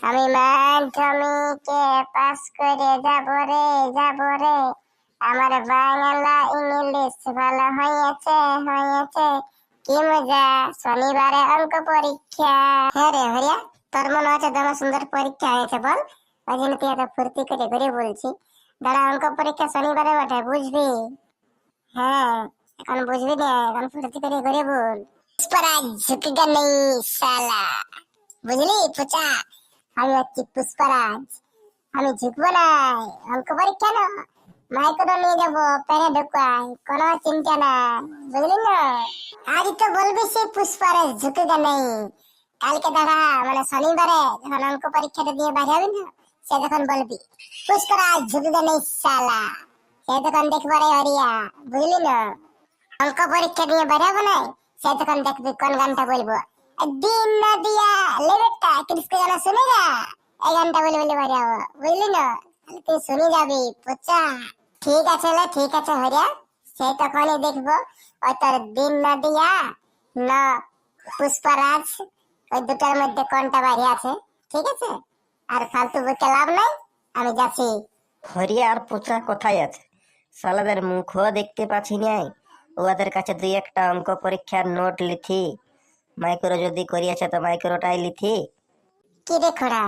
আমি মাধ্যমিকে পাস করে যাব রে। আমার বাংলা ইংলিশ ভালো হয়েছে। কি মজা, শনিবারে অঙ্ক পরীক্ষা। হ্যাঁ রে হরিয়া, তোর মনে আছে তোমার সুন্দর পরীক্ষা হয়েছে বল? ওই জন্য তুই এত ফুর্তি করে করে বলছি। দাঁড়া, অঙ্ক পরীক্ষা শনিবারে বটে, বুঝবি? হ্যাঁ, এখন বুঝবি না, এখন ফুর্তি করে করে বল। পুষ্পরাজ ঝুঁকিটা নেই শালা, বুঝলি পুচা? আমি হচ্ছি পুষ্পরাজ, আমি ঝুঁকবো না। অঙ্ক পরীক্ষা না, মাইক্রো নিয়ে যাবো, পেনে ঢুকাই, কোনো চিন্তা না, বুঝলি না? আজ তো বলবি সে পুষ্পরাজ ঝুঁকিটা নেই, কালকে দাঁড়া মানে শনিবারে যখন অঙ্ক পরীক্ষাটা দিয়ে বাইরে হবি না, সে তখন বলবি পুষ্পরাজ ঝুঁকিটা নেই শালা, সে তখন দেখবো রে হরিয়া, বুঝলি না? অঙ্ক পরীক্ষা দিয়ে বেরাবো না, সে তখন দেখবি কোন গানটা বলবো। দিন নদিয়া লেবেটটা কিসকে গানা শুনেগা, এই গানটা বলে বলে বেরাবো, বুঝলি না? তাহলে তুই শুনে যাবি পচা। ঠিক আছে লে, ঠিক আছে হরিয়া, সে তখনই দেখবো ওই তোর দিন নদিয়া না পুষ্পরাজ, ওই দুটার মধ্যে কোনটা বাইরে আছে। ঠিক আছে, আর ফালতু বকে লাভ নাই, আমি যাচ্ছি। হরিয়া আর পোচা কোথায় আছে? শালাদের মুখও দেখতে পাচ্ছি নাই। ওদের কাছে দুই একটা অঙ্ক পরীক্ষার নোট লিথি, মাইক্রো যদি করিয়াছে তো মাইক্রোটাই লিথি। কি রে খোড়া,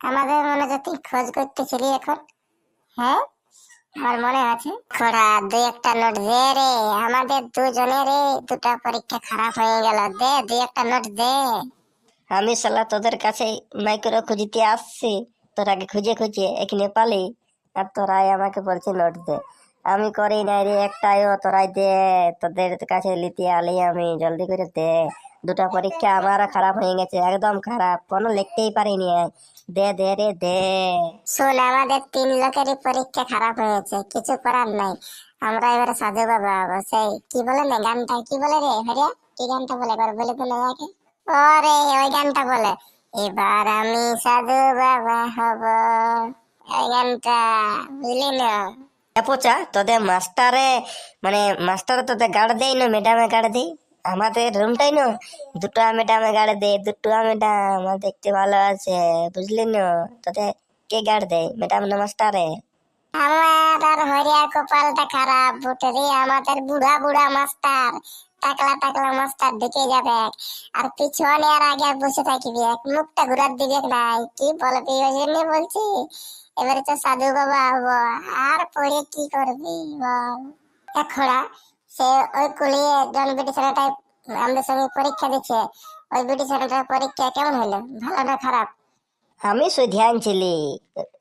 আমাদের মনে যে তুই খোঁজ করতেছিলি এখন? হ্যাঁ, আমার মনে আছে। খোড়া, দুই একটা নোট দে রে, আমাদের দুজনের দুটা পরীক্ষা খারাপ হয়ে গেল, দে দুই একটা নোট দে। আমি শালা তোদের কাছে মাইক্রো খুঁজিতে আসছি, তোরাকে খুঁজে খুঁজে এখানে পালি, আর তোরাই আমাকে বলছি নোট দে। আমি করি নাই রে একটাইও, তোরাই দে। তোদের কাছে লিতে আলি আমি, জলদি করে দে। দুটা পরীক্ষা আমারও খারাপ হয়ে গেছে, একদম খারাপ, কোনো লিখতেই পারিনি। দে দে রে দে। শোন, আমাদের তিন লোকেরই পরীক্ষা খারাপ হয়েছে, কিছু করার নাই। আমরা এবারে সাধু বাবা হবো। সেই কি বলে না গানটা, কি বলে রে হরিয়া? কি গানটা বলে একবার বলে তো আগে। ওরে ওই গানটা বলে, এবার আমি সাধু বাবা হব, এই গানটা, বুঝলি না? পোচা, তোদের মাস্টারে মানে মাস্টার তোদের গাড় দেয় না, ম্যাডামে গাড় দেয়? আমাদের রুমটাই না দুটো ম্যাডামে গাড় দেয়, দুটো ম্যাডাম দেখতে ভালো আছে, বুঝলি না? তোদের কে গাড় দেয়, ম্যাডাম না মাস্টারে? আমার আর হরিয়ার কপালটা খারাপ বটে রে, আমাদের বুড়া বুড়া মাস্টার, টাকলা টাকলা মাস্টার ঢুকে যাবে, আর পিছনে আর আগে বসে থাকবি, এক মুখটা ঘুরার দিবে নাই। কি বলবি, ওই জন্য বলছি এবারে তো সাধু বাবা হবো। আর পড়ে কি করবি বল? খোড়া, সে ওই কুলিয়ে জন বিটি ছেলেটাই আমাদের সঙ্গে পরীক্ষা দিচ্ছে, ওই বিটি ছেলেটার পরীক্ষা কেমন হলো, ভালো না খারাপ? আমি সুধিয়ান ছিলি,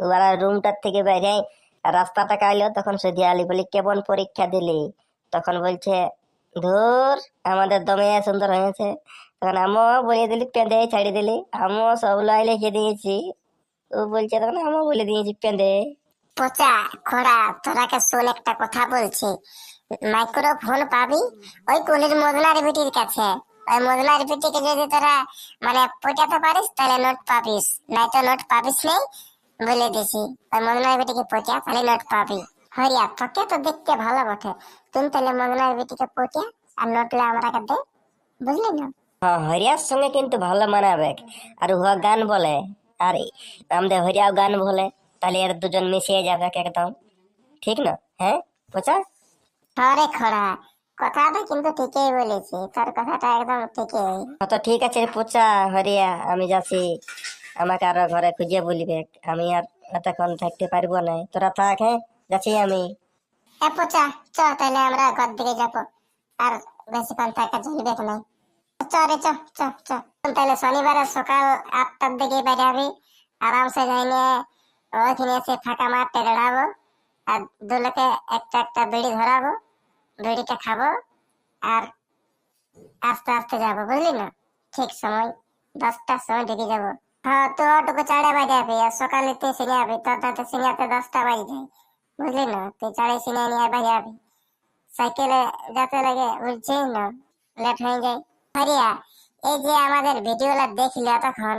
ওরা রুমটার থেকে বাইরে রাস্তাটা কাইলো, তখন সুধিয়া আলি বলি কেমন পরীক্ষা দিলি? তখন বলছে ধুর আমাদের দমে সুন্দর হয়েছে। তখন আমিও বলে দিলি, পেঁদে ছাড়ি দিলি, আমিও সব লাই লিখে দিয়েছি। ও বলছে তখন আমিও বলে দিয়েছি পেঁদে। পচা খোড়া, তোরাকে শোন একটা কথা বলছি, মাইক্রোফোন পাবি ওই কুলির মদনার বিটির কাছে। ওই মদনার বিটিকে যদি তোরা মানে পটাতে পারিস তাহলে নোট পাবিস, নাই তো নোট পাবিস নেই, বলে দিছি। ওই মদনার বিটিকে পটা, তাহলে নোট পাবি। হরিয়া, তোকে তো দেখতে ভালো বটে, তুমি তাহলে মদনার বিটিকে পটা আর নোটলে আমরাকে দে, বুঝলি না? হ্যাঁ, হরিয়ার সঙ্গে কিন্তু ভালো মানাবে। আর উহা গান বলে, আর আমাদের হরিয়াও গান বলে, তাহলে এর দুজন মিশিয়ে যাবে একদম, ঠিক না? হ্যাঁ বোঝা? আরে খোড়া, কথাটা কিন্তু ঠিকই বলেছি, তোর কথাটা একদম ঠিকই। তো ঠিক আছে পোচা, হরিয়া আমি যাচ্ছি, আমাকে আরো ঘরে খুঁজে বলিবে, আমি আর এতক্ষণ থাকতে পারবো না, তোরা থাক, হ্যাঁ যাচ্ছি আমি। পচা, চ তাহলে আমরা ঘর দিকে যাবো, আর বেশিক্ষণ থাকা চলবে না। চ রে চ, চ চ। তাহলে শনিবারে সকাল 8টার দিকে বেরাবি, আরামসে যাইনে ওইখানে এসে ফাঁকা মাঠে দাঁড়াবো, আর দুলোকে একটা একটা বিড়ি ধরাবো, বিড়িটা খাবো, আর আস্তে আস্তে যাবো, বুঝলি না? ঠিক সময় 10টার সময় ঢুকে যাবো। হ্যাঁ, তো ওটুকু চাড়ে বাজে যাবি, আর সকালে তুই সিনে যাবি, তোর তাতে সিনেতে 10টা বাজে যায়, বুঝলি না? তুই চাড়ে সিনে নিয়ে বাজে যাবি, সাইকেলে যেতে লাগে, বুঝছিস না, লেট হয়ে যায়। হরিয়া, এই যে আমাদের ভিডিওটা দেখলি তখন,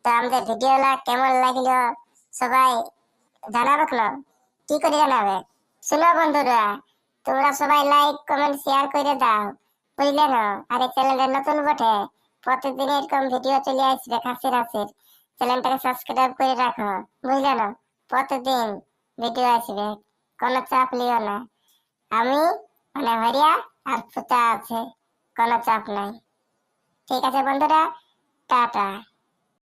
তো আমাদের ভিডিওটা কেমন লাগলো সবাই জানাবে না? কি করে জানাবে? শুনো বন্ধুরা, তোমরা সবাই লাইক কমেন্ট শেয়ার করে দাও, বুঝলে না? আর এই চ্যানেলের নতুন বটে, প্রতিদিন এরকম ভিডিও চলে আসবে খাসির হাসির, চ্যানেলটাকে সাবস্ক্রাইব করে রাখো, বুঝলে না? প্রতিদিন ভিডিও আসবে, কোনো চাপ লিও না। আমি মানে হরিয়া আর ফুটা আছে, কোনো চাপ নাই। ঠিক আছে বন্ধুরা, টাটা।